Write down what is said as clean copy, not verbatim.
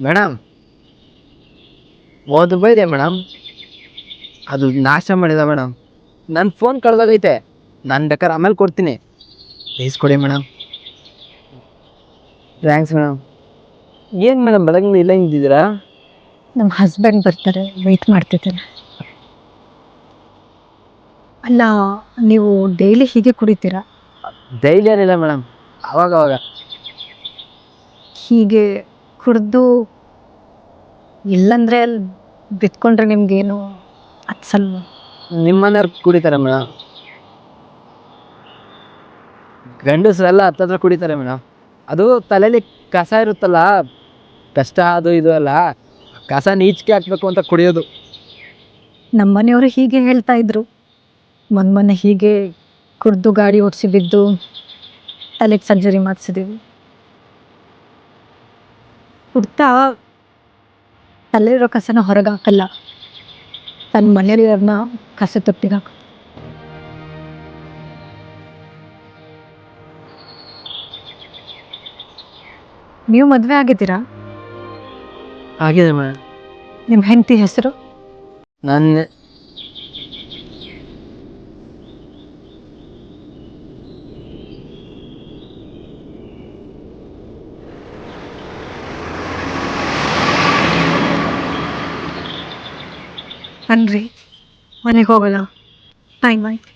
Madam ಒಂದು ಬೈದೆ madam, ಅದು ನಾಶ ಮಾಡಿದ ಮೇಡಮ್. ನನ್ನ ಫೋನ್ ಕಳ್ದೋಗೈತೆ, ನಾನು ಬೇಕಾದ್ರೆ ಆಮೇಲೆ ಕೊಡ್ತೀನಿ, ಪ್ಲೀಸ್ ಕೊಡಿ ಮೇಡಮ್. Thanks madam. ಏನು ಮೇಡಮ್ ಬೆಳಗ್ಗೆ ಇಲ್ಲ ಹಿಂಗಿದ್ದೀರಾ? ನಮ್ಮ ಹಸ್ಬೆಂಡ್ ಬರ್ತಾರೆ, ವೆಯ್ಟ್ ಮಾಡ್ತಿದ್ದೇನೆ. ಅಲ್ಲ, ನೀವು ಡೈಲಿ ಹೀಗೆ ಕುಡಿತೀರಾ? ಡೈಲಿ ಏನಿಲ್ಲ ಮೇಡಮ್, ಅವಾಗ ಹೀಗೆ ಕುಡಿದು ಇಲ್ಲಂದ್ರೆ ಅಲ್ಲಿ ಬಿತ್ಕೊಂಡ್ರೆ ನಿಮ್ಗೇನು ಅನ್ಸಲ್ವ? ನಿಮ್ಮ ಮನೆಯವ್ರು ಕುಡಿತಾರೆ ಮೇಡಮ್, ಗಂಡಸರೆಲ್ಲ ಹತ್ತತ್ರ ಕುಡಿತಾರೆ ಮೇಡಮ್. ಅದು ತಲೆಯಲ್ಲಿ ಕಸ ಇರುತ್ತಲ್ಲ, ಕಷ್ಟ ಅದು ಇದು ಅಲ್ಲ, ಕಸ ನೀಚಿಕೆ ಹಾಕ್ಬೇಕು ಅಂತ ಕುಡಿಯೋದು. ನಮ್ಮನೆಯವರು ಹೀಗೆ ಹೇಳ್ತಾ ಇದ್ರು. ಮೊನ್ನೆ ಹೀಗೆ ಕುಡಿದು ಗಾಡಿ ಓಡಿಸಿ ಬಿದ್ದು ತಲೆಗೆ ಸರ್ಜರಿ ಮಾಡಿಸಿದೀವಿ. ಕುಡ್ತಾ ತಲೆಯಿರೋ ಕಸನ ಹೊರಗೆ ಹಾಕಲ್ಲ, ತನ್ನ ಮನೆಯವ್ರನ್ನ ಕಸ ತೊಟ್ಟಿಗೆ ಹಾಕ. ನೀವು ಮದುವೆ ಆಗಿದ್ದೀರಾ? ಆಗಿದೆ ಮೇಡಮ್. ನಿಮ್ಮ ಹೆಂಡತಿ ಹೆಸರು? ನನ್ನ ಬನ್ರಿ, ಮನೆಗೆ ಹೋಗೋಣ, ಟೈಮ್ ಆಯ್ತು.